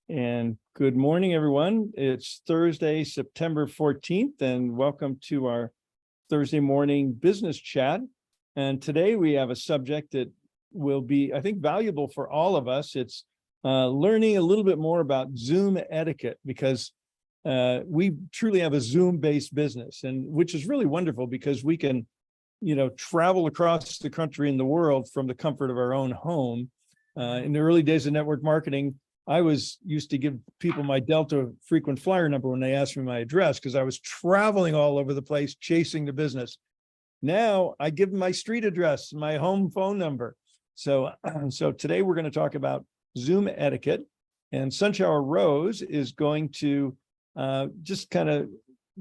And good morning, everyone. It's Thursday, September 14th, and welcome to our Thursday morning business chat. And today we have a subject that will be, I think, valuable for all of us. It's learning a little bit more about Zoom etiquette, because we truly have a Zoom-based business, and which is really wonderful because we can, travel across the country and the world from the comfort of our own home. In the early days of network marketing, I used to give people my Delta frequent flyer number when they asked me my address, because I was traveling all over the place chasing the business. Now I give them my street address, my home phone number. So today we're going to talk about Zoom etiquette, and Sunshower Rose is going to just kind of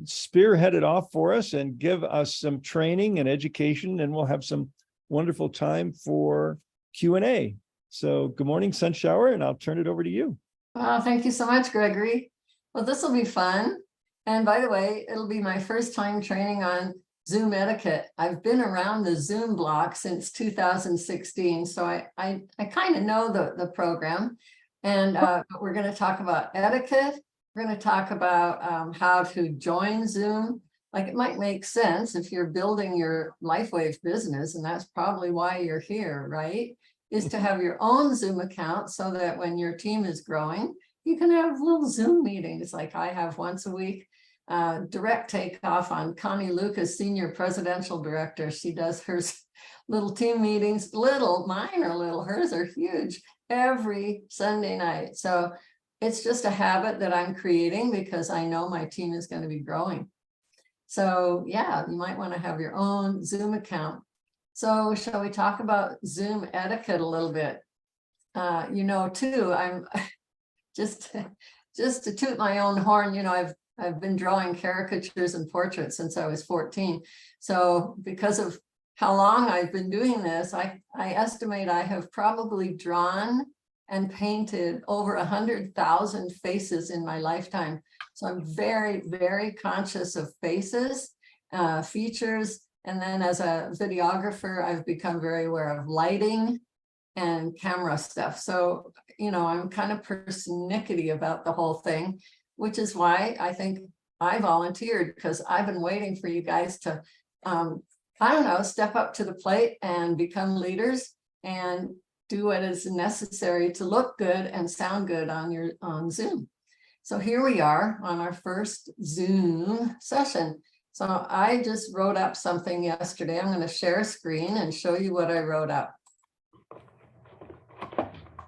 spearhead it off for us and give us some training and education, and we'll have some wonderful time for Q&A. So good morning, Sunshower, and I'll turn it over to you. Thank you so much, Gregory. Well, this will be fun. And by the way, it'll be my first time training on Zoom etiquette. I've been around the Zoom block since 2016, so I kind of know the program. And we're going to talk about etiquette. We're going to talk about how to join Zoom. Like, it might make sense if you're building your LifeWave business, and that's probably why you're here, right? Is to have your own Zoom account so that when your team is growing, you can have little Zoom meetings like I have once a week. Direct takeoff on Connie Lucas, Senior Presidential Director. She does her little team meetings, mine are little, hers are huge, every Sunday night. So it's just a habit that I'm creating because I know my team is going to be growing. So yeah, you might want to have your own Zoom account. So shall we talk about Zoom etiquette a little bit? Too, I'm just to toot my own horn, I've been drawing caricatures and portraits since I was 14. So because of how long I've been doing this, I estimate I have probably drawn and painted over 100,000 faces in my lifetime. So I'm very, very conscious of faces, features. And then as a videographer, I've become very aware of lighting and camera stuff. So, I'm kind of persnickety about the whole thing, which is why I think I volunteered, because I've been waiting for you guys to, step up to the plate and become leaders and do what is necessary to look good and sound good on Zoom. So here we are on our first Zoom session. So I just wrote up something yesterday. I'm going to share a screen and show you what I wrote up.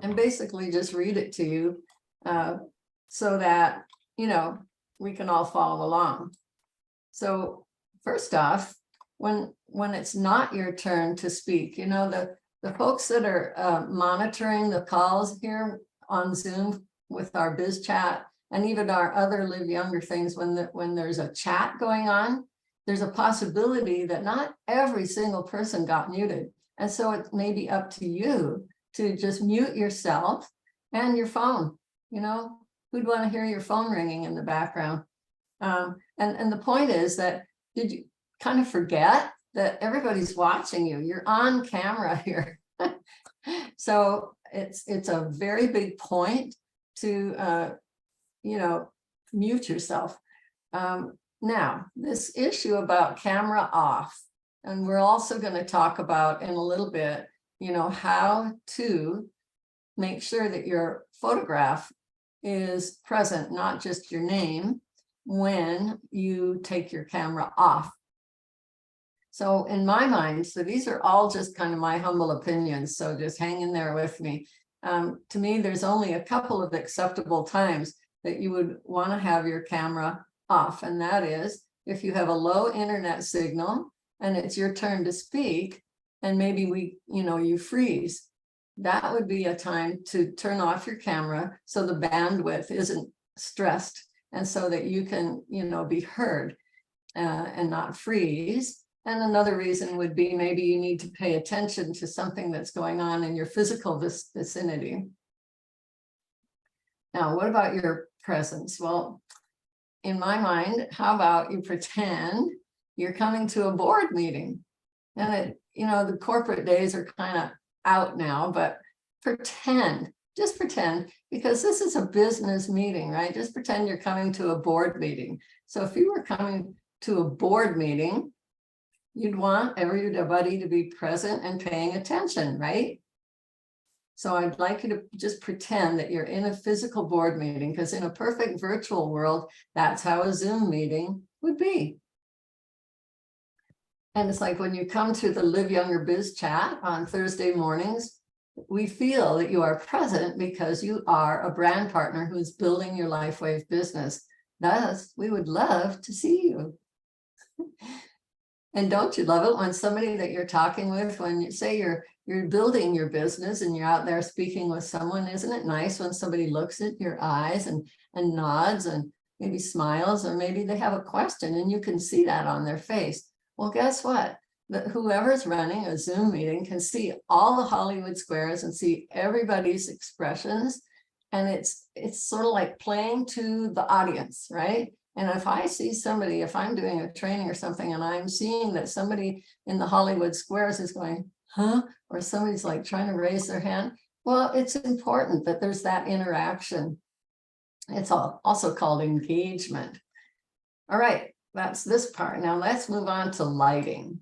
And basically just read it to you so that, we can all follow along. So first off, when it's not your turn to speak, the folks that are monitoring the calls here on Zoom with our biz chat, and even our other Live Younger things, when there's a chat going on, there's a possibility that not every single person got muted. And so it may be up to you to just mute yourself and your phone. Who'd want to hear your phone ringing in the background? And the point is that, did you kind of forget that everybody's watching you? You're on camera here. So it's a very big point to mute yourself. Now, this issue about camera off, and we're also going to talk about in a little bit, how to make sure that your photograph is present, not just your name, when you take your camera off. So in my mind, so these are all just kind of my humble opinions, so just hang in there with me. To me, there's only a couple of acceptable times that you would want to have your camera off, and that is if you have a low internet signal and it's your turn to speak, and maybe you freeze. That would be a time to turn off your camera so the bandwidth isn't stressed, and so that you can be heard and not freeze. And another reason would be maybe you need to pay attention to something that's going on in your physical vicinity. Now, what about your presence? Well, in my mind, how about you pretend you're coming to a board meeting? And the corporate days are kind of out now, but pretend just pretend, because this is a business meeting, right? Just pretend you're coming to a board meeting. So if you were coming to a board meeting, you'd want everybody to be present and paying attention, right? So I'd like you to just pretend that you're in a physical board meeting, because in a perfect virtual world, that's how a Zoom meeting would be. And it's like when you come to the Live Younger Biz chat on Thursday mornings, we feel that you are present because you are a brand partner who's building your LifeWave business. Thus, we would love to see you. And don't you love it when somebody that you're talking with, when you say you're building your business and you're out there speaking with someone, isn't it nice when somebody looks at your eyes and nods and maybe smiles, or maybe they have a question and you can see that on their face? Well, guess what? Whoever's running a Zoom meeting can see all the Hollywood squares and see everybody's expressions. And it's sort of like playing to the audience, right? And if I see somebody, if I'm doing a training or something, and I'm seeing that somebody in the Hollywood squares is going, huh? Or somebody's like trying to raise their hand. Well, it's important that there's that interaction. It's also called engagement. All right, that's this part. Now let's move on to lighting.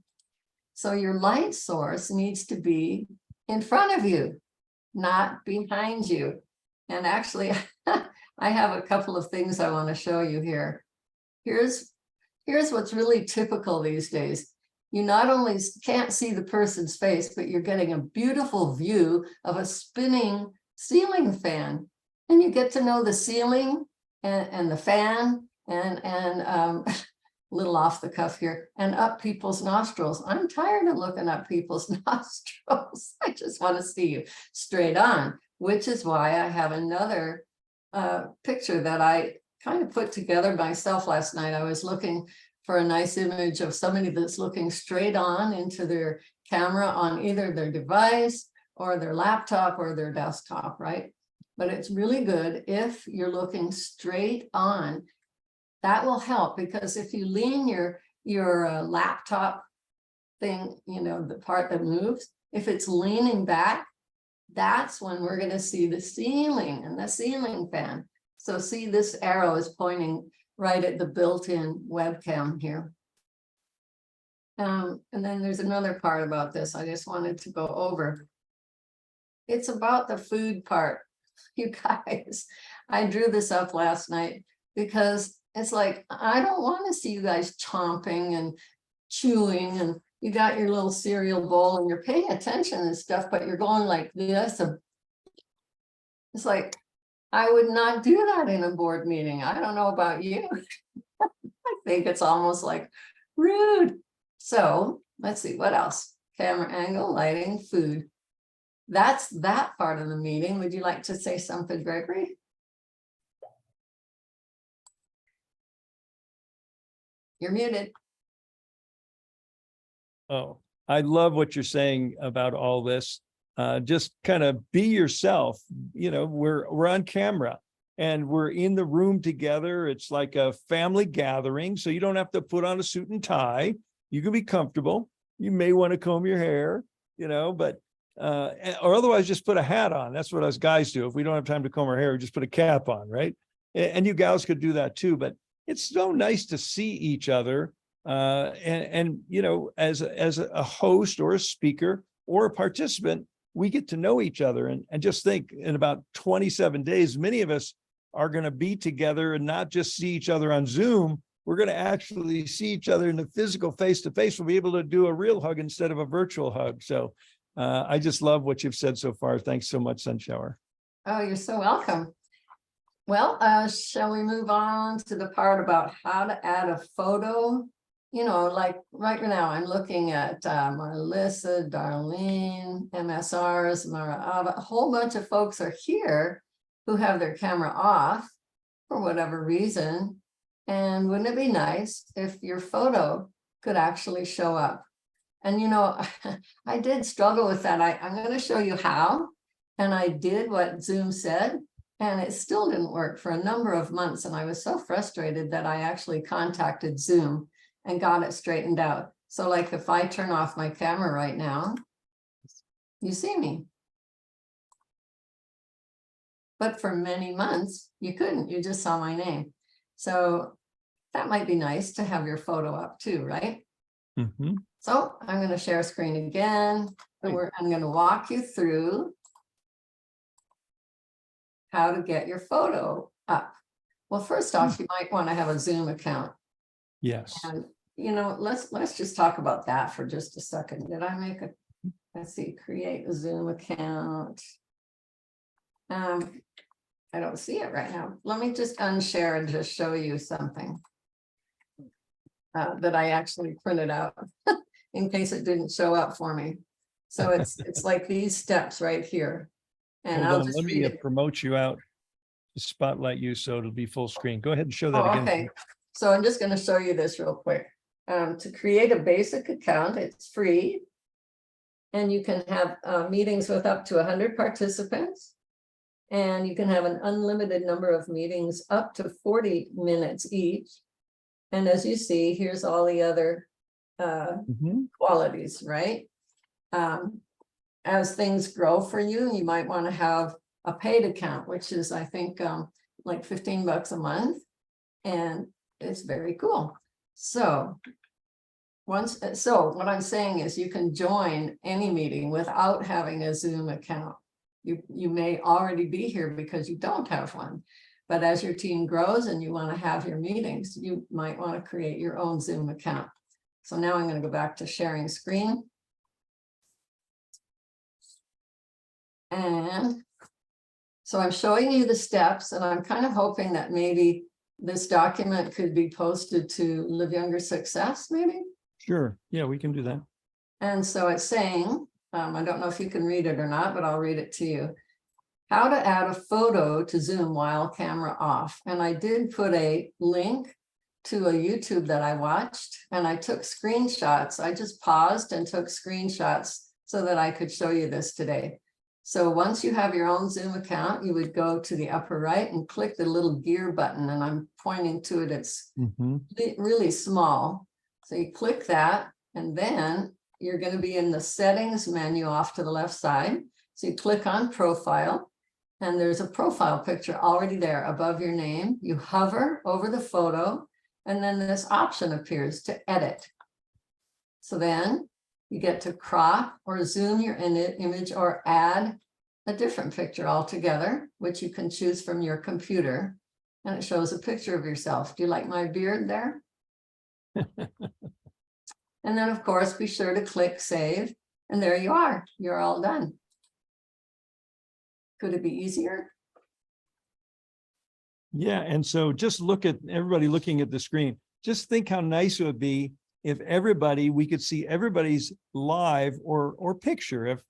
So your light source needs to be in front of you, not behind you. And actually, I have a couple of things I want to show you here. Here's what's really typical these days. You not only can't see the person's face, but you're getting a beautiful view of a spinning ceiling fan. And you get to know the ceiling and the fan and a little off the cuff here, and up people's nostrils. I'm tired of looking up people's nostrils. I just want to see you straight on, which is why I have another picture that I kind of put together myself last night. I was looking for a nice image of somebody that's looking straight on into their camera on either their device or their laptop or their desktop, right? But it's really good if you're looking straight on. That will help, because if you lean your laptop thing, you know, the part that moves, if it's leaning back, that's when we're going to see the ceiling and the ceiling fan. So see, this arrow is pointing right at the built-in webcam here. And then there's another part about this I just wanted to go over. It's about the food part. You guys, I drew this up last night because it's like, I don't want to see you guys chomping and chewing, and you got your little cereal bowl and you're paying attention and stuff, but you're going like this. It's like, I would not do that in a board meeting. I don't know about you. I think it's almost like rude. So let's see, what else? Camera angle, lighting, food. That's that part of the meeting. Would you like to say something, Gregory? You're muted. Oh, I love what you're saying about all this. Just kind of be yourself. You know, we're on camera and we're in the room together. It's like a family gathering, so you don't have to put on a suit and tie. You can be comfortable. You may want to comb your hair, you know, but or otherwise just put a hat on. That's what us guys do. If we don't have time to comb our hair, we just put a cap on, right? And you gals could do that too. But it's so nice to see each other. And you know, as a host or a speaker or a participant, we get to know each other. And just think, in about 27 days, many of us are going to be together and not just see each other on Zoom. We're going to actually see each other in the physical face-to-face. We'll be able to do a real hug instead of a virtual hug. So I just love what you've said so far. Thanks so much, Sunshower. Oh, you're so welcome. Well, shall we move on to the part about how to add a photo? You know, like right now, I'm looking at Melissa, Darlene, MSRs, Mara, a whole bunch of folks are here who have their camera off for whatever reason. And wouldn't it be nice if your photo could actually show up? And, you know, I did struggle with that. I'm going to show you how. And I did what Zoom said, and it still didn't work for a number of months. And I was so frustrated that I actually contacted Zoom and got it straightened out. So like if I turn off my camera right now, you see me. but for many months, you couldn't, you just saw my name. So that might be nice to have your photo up too, right? Mhm. So I'm going to share screen again, and I'm going to walk you through how to get your photo up. Well, first off, you might want to have a Zoom account. Yes. And, let's just talk about that for just a second. Did I make let's see, create a Zoom account. I don't see it right now. Let me just unshare and just show you something that I actually printed out in case it didn't show up for me. So it's like these steps right here. And Hold I'll on, just let me read it. promote you out, spotlight you so it'll be full screen. Go ahead and show that Oh, again. okay. So I'm just going to show you this real quick. To create a basic account, it's free. And you can have meetings with up to 100 participants. And you can have an unlimited number of meetings up to 40 minutes each. And as you see, here's all the other Mhm. qualities, right? As things grow for you, you might want to have a paid account, which is, I think, like $15 a month. And it's very cool. So what I'm saying is you can join any meeting without having a Zoom account. You may already be here because you don't have one. But as your team grows and you want to have your meetings, you might want to create your own Zoom account. So now I'm going to go back to sharing screen. And so I'm showing you the steps, and I'm kind of hoping that maybe this document could be posted to Live Younger Success, maybe. Sure. Yeah, we can do that. And so it's saying, I don't know if you can read it or not, but I'll read it to you. How to add a photo to Zoom while camera off. And I did put a link to a YouTube that I watched, and I took screenshots. I just paused and took screenshots so that I could show you this today. So once you have your own Zoom account, you would go to the upper right and click the little gear button, and I'm pointing to it. It's really small. So you click that, and then you're going to be in the settings menu off to the left side. So you click on profile, and there's a profile picture already there above your name. You hover over the photo, and then this option appears to edit. So then you get to crop or zoom your image or add a different picture altogether, which you can choose from your computer. And it shows a picture of yourself. Do you like my beard there? And then, of course, be sure to click save. And there you are. You're all done. Could it be easier? Yeah, and so just look at everybody looking at the screen. Just think how nice it would be if we could see everybody's live or picture. If,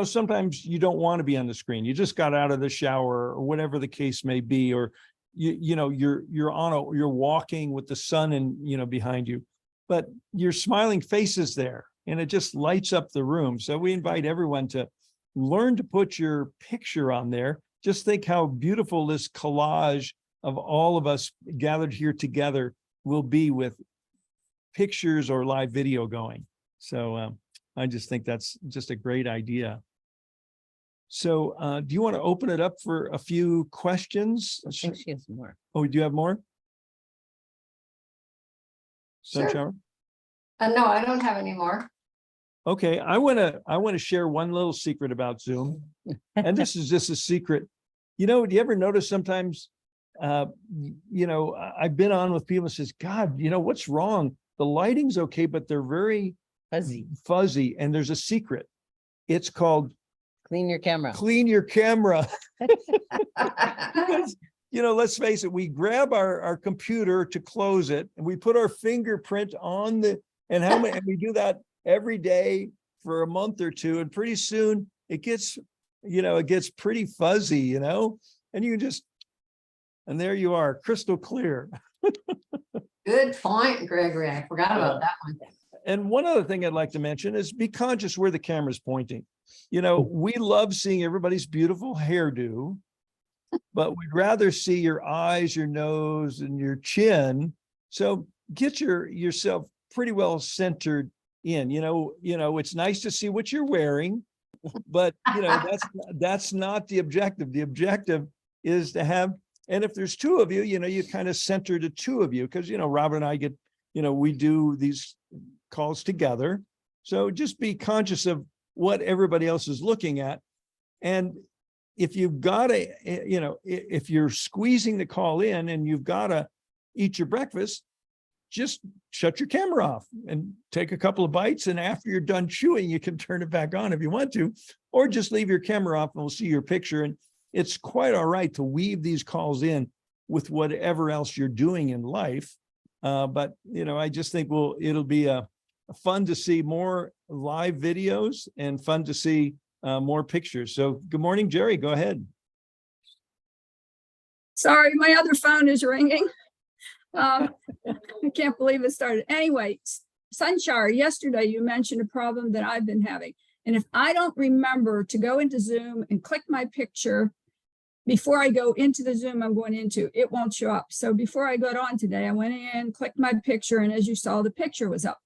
sometimes you don't want to be on the screen. You just got out of the shower or whatever the case may be, or you're walking with the sun and behind you, but your smiling face is there and it just lights up the room. So we invite everyone to learn to put your picture on there. Just think how beautiful this collage of all of us gathered here together will be with pictures or live video going. So I just think that's just a great idea. So do you want to open it up for a few questions? I think she has more. Oh, do you have more? Sure. Sunshine? No, I don't have any more. Okay, I want to share one little secret about Zoom. And this is just a secret. Do you ever notice sometimes, I've been on with people and says, God, what's wrong? The lighting's okay, but they're very fuzzy. And there's a secret. It's called Clean your camera. Clean your camera. Because, let's face it, we grab our computer to close it and we put our fingerprint on and we do that every day for a month or two. And pretty soon it gets pretty fuzzy, and you can and there you are, crystal clear. Good point, Gregory. I forgot about that one. And one other thing I'd like to mention is be conscious where the camera's pointing. We love seeing everybody's beautiful hairdo, but we'd rather see your eyes, your nose, and your chin. So get yourself pretty well centered in. It's nice to see what you're wearing, but that's not the objective. The objective is to have, and if there's two of you, you kind of center the two of you, because, Robin and I get, we do these calls together. So just be conscious of what everybody else is looking at. And if you've got to, if you're squeezing the call in and you've got to eat your breakfast, just shut your camera off and take a couple of bites. And after you're done chewing, you can turn it back on if you want to, or just leave your camera off and we'll see your picture. And it's quite all right to weave these calls in with whatever else you're doing in life. But, I just think it'll be fun to see more live videos and fun to see more pictures. So good morning, Jerry, go ahead. Sorry, my other phone is ringing. I can't believe it started. Anyway, Sunshar, yesterday you mentioned a problem that I've been having. And if I don't remember to go into Zoom and click my picture before I go into the Zoom I'm going into, it won't show up. So before I got on today, I went in, clicked my picture, and as you saw, the picture was up.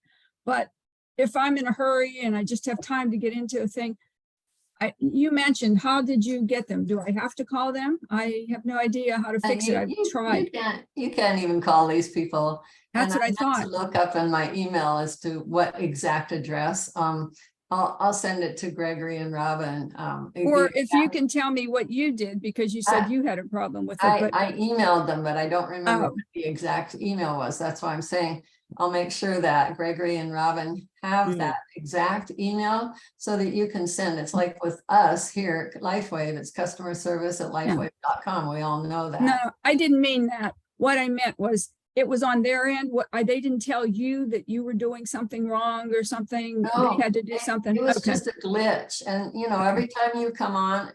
But if I'm in a hurry and I just have time to get into a thing, you mentioned, how did you get them? Do I have to call them? I have no idea how to fix it. I've tried. You can't even call these people. That's what I meant thought. to look up in my email as to what exact address. I'll send it to Gregory and Robin. Or if you can tell me what you did, because you said you had a problem with it. But I emailed them, but I don't remember what the exact email was. That's why I'm saying I'll make sure that Gregory and Robin have that exact email so that you can send. It's like with us here at LifeWave, it's customer service at lifewave.com. We all know that. No, I didn't mean that. What I meant was it was on their end. They didn't tell you that you were doing something wrong or something. No, they had to do something. It was just a glitch. And every time you come on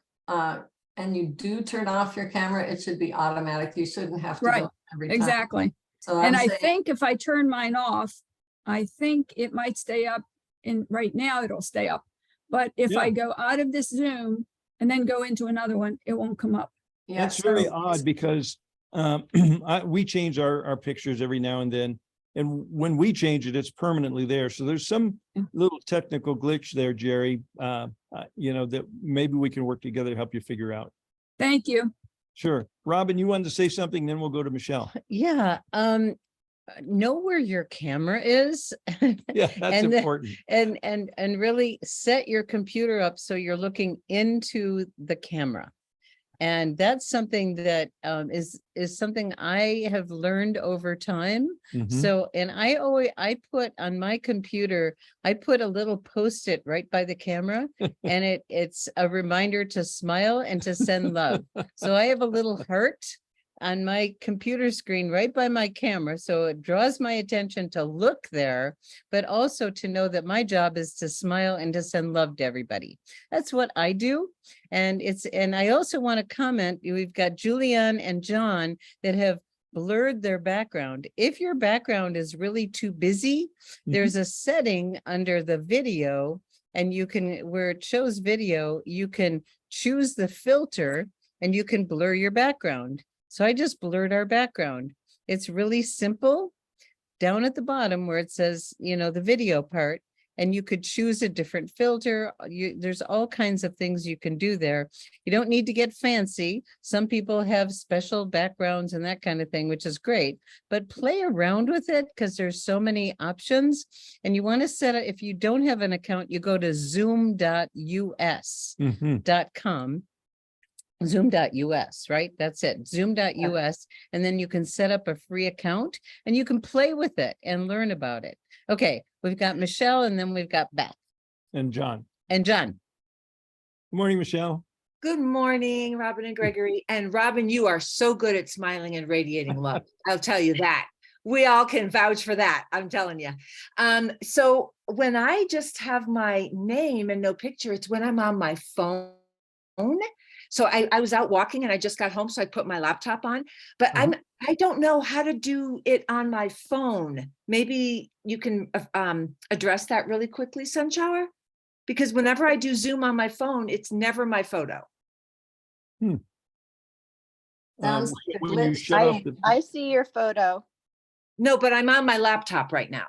and you do turn off your camera, it should be automatic. You shouldn't have to go every time. Exactly. So I think if I turn mine off, I think it might stay up. And right now it'll stay up. But if I go out of this Zoom and then go into another one, it won't come up. Yeah, That's very odd because we change our pictures every now and then. And when we change it, it's permanently there. So there's some little technical glitch there, Jerry, that maybe we can work together to help you figure out. Thank you. Sure. Robin, you wanted to say something, then we'll go to Michelle. Yeah. Know where your camera is. Yeah, that's important. And really set your computer up so you're looking into the camera. And that's something that is something I have learned over time. So, and I put on my computer, I put a little Post-it right by the camera, and it's a reminder to smile and to send love. So I have a little heart on my computer screen right by my camera. So it draws my attention to look there, but also to know that my job is to smile and to send love to everybody. That's what I do. And I also want to comment, we've got Julianne and John that have blurred their background. If your background is really too busy, there's a setting under the video, and you can, where it shows video, you can choose the filter and you can blur your background. So I just blurred our background. It's really simple. Down at the bottom where it says, the video part, and you could choose a different filter. There's all kinds of things you can do there. You don't need to get fancy. Some people have special backgrounds and that kind of thing, which is great, but play around with it because there's so many options. And you want to set it, if you don't have an account, you go to zoom.us.com. Zoom.us, right? That's it. Zoom.us. And then you can set up a free account and you can play with it and learn about it. Okay. We've got Michelle and then we've got Beth. And John. And John. Good morning, Michelle. Good morning, Robin and Gregory. And Robin, you are so good at smiling and radiating love. I'll tell you that. We all can vouch for that. I'm telling you. So when I just have my name and no picture, it's when I'm on my phone. So I was out walking and I just got home, so I put my laptop on, but I don't know how to do it on my phone. Maybe you can address that really quickly, Sunshower, because whenever I do Zoom on my phone, it's never my photo. Sounds like a when you glitch. shut off the- I see your photo. No, but I'm on my laptop right now.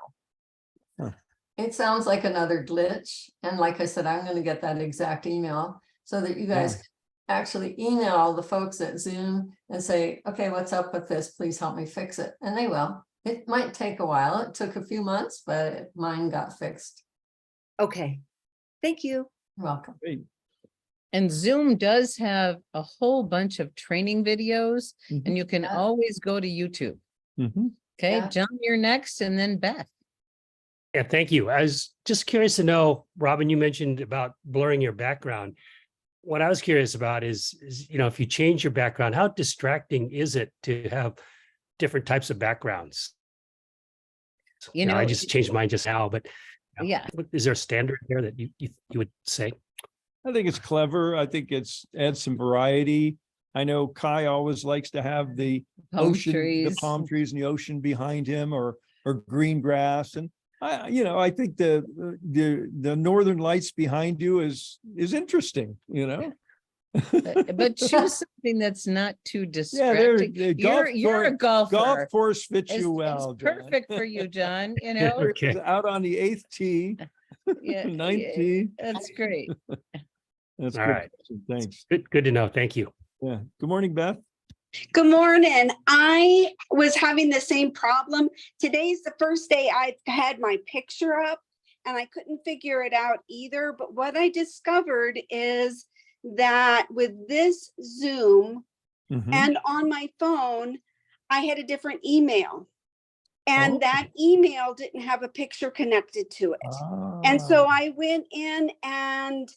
It sounds like another glitch. And like I said, I'm going to get that exact email so that you guys can actually email the folks at Zoom and say, okay, what's up with this? Please help me fix it. And they will. It might take a while. It took a few months, but mine got fixed. Okay, thank you. You're welcome. Great. And Zoom does have a whole bunch of training videos, Mhm. and you can Yeah. always go to YouTube. Mhm. Okay, Yeah. John, you're next, and then Beth. Yeah, thank you. I was just curious to know, Robin, you mentioned about blurring your background. What I was curious about is, if you change your background, how distracting is it to have different types of backgrounds? You know, I just changed mine just now, but yeah, is there a standard there that you would say? I think it's clever. I think it's adds some variety. I know Kai always likes to have the palm ocean, the trees. palm trees and the ocean behind him, or green grass. And I think the northern lights behind you is interesting, But choose something that's not too Yeah, they're distracting. golf You're a course. golfer. Golf course fits It's, you it's well, John. perfect for you, John, Okay. Out on the 8th tee, Yeah, 9th yeah, tee. that's great. That's All good. right. question. Thanks. Good to know. Thank you. Yeah. Good morning, Beth. Good morning. I was having the same problem. Today's the first day I've had my picture up and I couldn't figure it out either. But what I discovered is that with this Zoom Mhm. and on my phone, I had a different email. And Oh. that email didn't have a picture connected to it. And so I went in and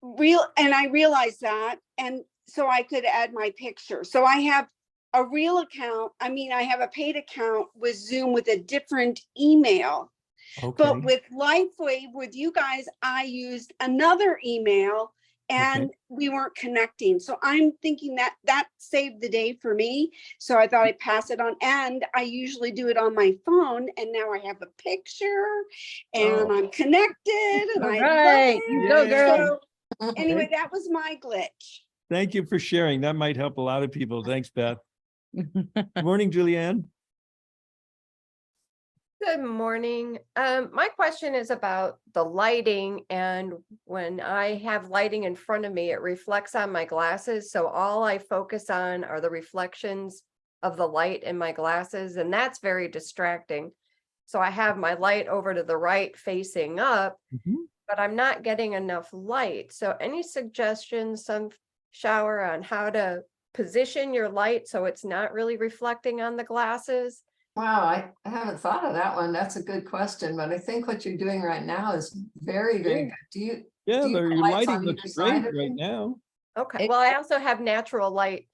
I realized that. And so I could add my picture. So I have a real account. I have a paid account with Zoom with a different email. Okay. But with LifeWave, with you guys, I used another email and we weren't connecting. So I'm thinking that saved the day for me. So I thought I'd pass it on. And I usually do it on my phone. And now I have a picture and I'm connected and All I right, love you it. go, girl. So anyway, that was my glitch. Thank you for sharing. That might help a lot of people. Thanks, Beth. Good morning, Julianne. Good morning. My question is about the lighting, and when I have lighting in front of me, it reflects on my glasses. So all I focus on are the reflections of the light in my glasses, and that's very distracting. So I have my light over to the right facing up, Mhm. but I'm not getting enough light. So any suggestions, some shower on how to position your light so it's not really reflecting on the glasses? Wow, I haven't thought of that one. That's a good question, but I think what you're doing right now is very, very good. Do you? Yeah, do you have your lights lighting on looks either great side of right you? now. Okay, It- well, I also have natural light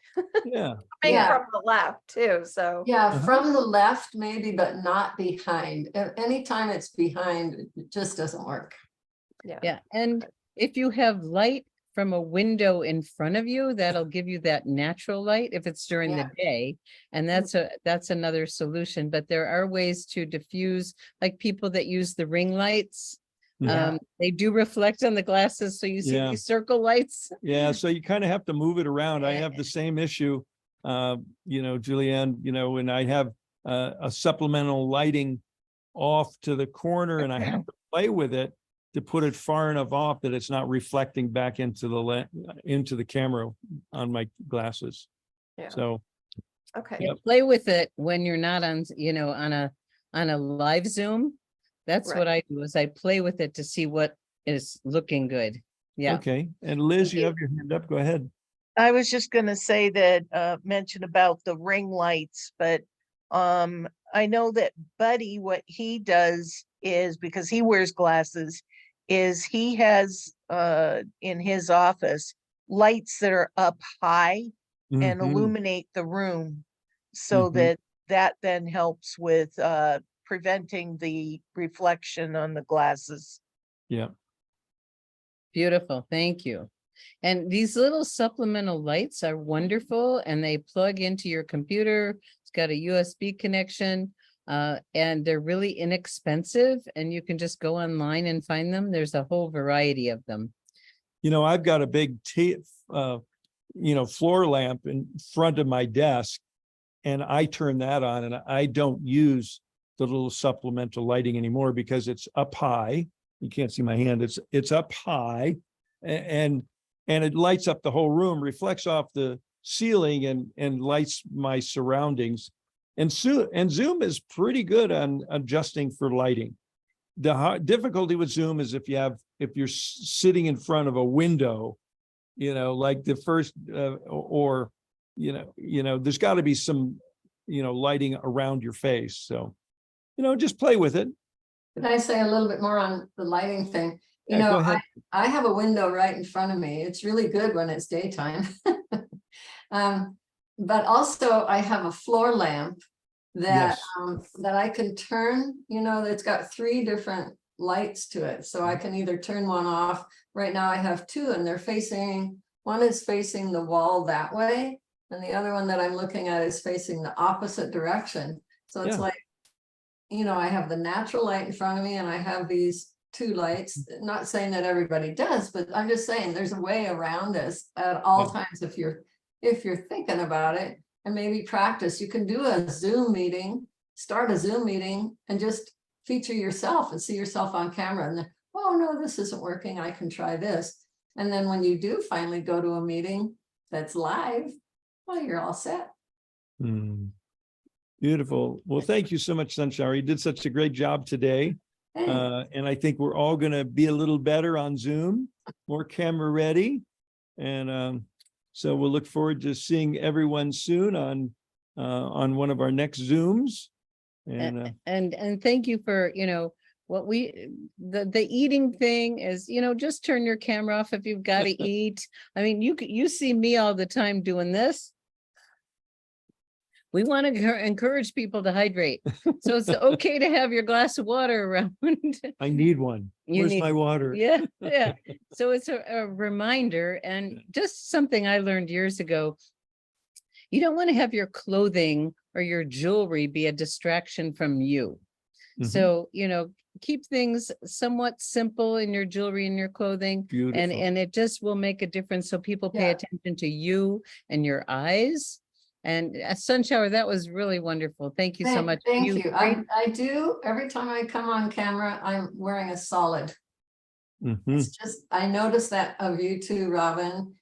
Yeah. coming Yeah. from the left too, so. Yeah, Uh-huh. from the left maybe, but not behind. Anytime it's behind, it just doesn't work. Yeah, and if you have light from a window in front of you, that'll give you that natural light if it's during Yeah. the day. And that's another solution, but there are ways to diffuse, like people that use the ring lights. Yeah. They do reflect on the glasses, so you see Yeah. these circle lights. Yeah, so you kind of have to move it around. I have the same issue. Julianne, when I have a supplemental lighting off to the corner and I have to play with it to put it far enough off that it's not reflecting back into the camera on my glasses. Yeah. So, Okay, Yeah, play with it when you're not on, on a live Zoom. That's Right. what I do, is I play with it to see what is looking good. Yeah. okay. And Liz, Thank you you. have your hand up. Go ahead. I was just gonna say that, mention about the ring lights, but, I know that Buddy, what he does is, because he wears glasses, is he has, in his office, lights that are up high and Mhm. illuminate the room. So Mhm. that then helps with, preventing the reflection on the glasses. Yeah. Beautiful, thank you. And these little supplemental lights are wonderful and they plug into your computer. It's got a USB connection, and they're really inexpensive and you can just go online and find them. There's a whole variety of them. I've got a big floor lamp in front of my desk and I turn that on and I don't use the little supplemental lighting anymore because it's up high. You can't see my hand. It's up high and and it lights up the whole room, reflects off the ceiling and lights my surroundings. And Zoom is pretty good on adjusting for lighting. The difficulty with Zoom is if you're sitting in front of a window, like the first, or, there's got to be some, lighting around your face. So, just play with it. Can I say a little bit more on the lighting thing? Yeah, go ahead. I have a window right in front of me. It's really good when it's daytime. But also I have a floor lamp that that I can turn, it's got 3 different lights to it. So I can either turn one off. Right now I have 2 and one is facing the wall that way. And the other one that I'm looking at is facing the opposite direction. So it's like, I have the natural light in front of me and I have these 2 lights. Not saying that everybody does, but I'm just saying there's a way around this at all times if you're thinking about it, and maybe practice. You can do a Zoom meeting, start a Zoom meeting and just feature yourself and see yourself on camera. And then, oh no, this isn't working. I can try this. And then when you do finally go to a meeting that's live, well, you're all set. Beautiful. Well, thank you so much, Sunshine. You did such a great job today. And I think we're all going to be a little better on Zoom, more camera ready. And so we'll look forward to seeing everyone soon on one of our next Zooms. And thank you for, what the eating thing is, just turn your camera off if you've got to eat. I mean, you see me all the time doing this. We want to encourage people to hydrate. So it's okay to have your glass of water around. I need one. Where's my water? Yeah. So it's a reminder, and just something I learned years ago. You don't want to have your clothing or your jewelry be a distraction from you. So, keep things somewhat simple in your jewelry and your clothing. Beautiful. And it just will make a difference. So people pay attention to you and your eyes. And Sunshower, that was really wonderful. Thank you so much. Thank you. I do, every time I come on camera, I'm wearing a solid. It's just, I noticed that of you too, Robin.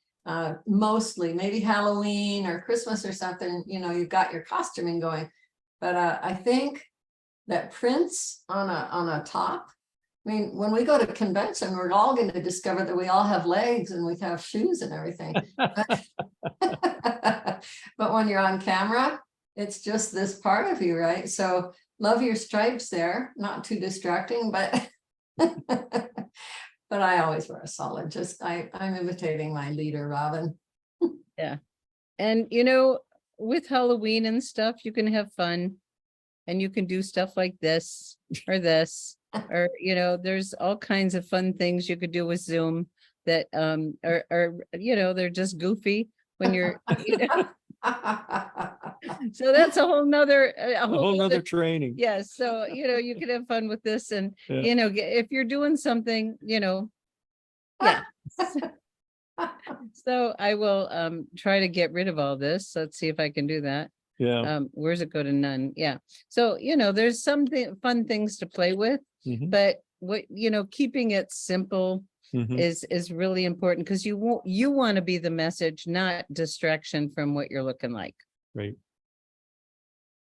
Mostly, maybe Halloween or Christmas or something, you've got your costuming going. But I think that prints on a top, I mean, when we go to convention, we're all going to discover that we all have legs and we have shoes and everything. But when you're on camera, it's just this part of you, right? So love your stripes there, not too distracting, but but I always wear a solid. Just I'm imitating my leader, Robin. Yeah. And with Halloween and stuff, you can have fun and you can do stuff like this or this, or there's all kinds of fun things you could do with Zoom that are they're just goofy when you're so that's a whole nother training. Yes. So you could have fun with this, and if you're doing something, yeah. So I will try to get rid of all this. Let's see if I can do that. Yeah. Where's it go to none? Yeah. So there's fun things to play with, but keeping it simple is really important, because you want to be the message, not distraction from what you're looking like. Right.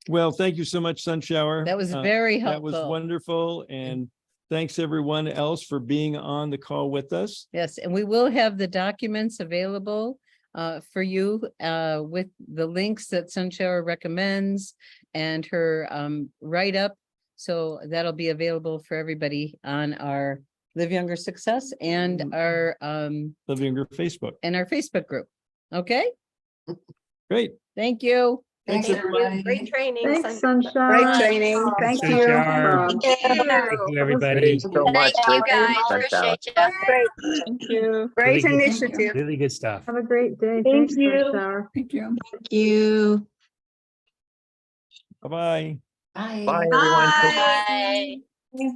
Well, thank you so much, Sunshower. That was very helpful. That was wonderful. And thanks everyone else for being on the call with us. Yes, and we will have the documents available for you with the links that Sunshower recommends and her write-up. So that'll be available for everybody on our Live Younger Success and our Live Younger Facebook. And our Facebook group. Okay. Great. Thank you. Thanks, everybody. Great training. Thanks, Sunshine. Great training. Thank you. Sunshine. Thank you, everybody. Thank you so much. Thank you guys. Thanks, Alex. Appreciate you. Great, Thank you. great Really good- initiative. Really good stuff. Have a great day. Thank Thanks, you. Sunshine. Thank you. Thank you. Bye-bye. Bye. Bye, everyone. Bye.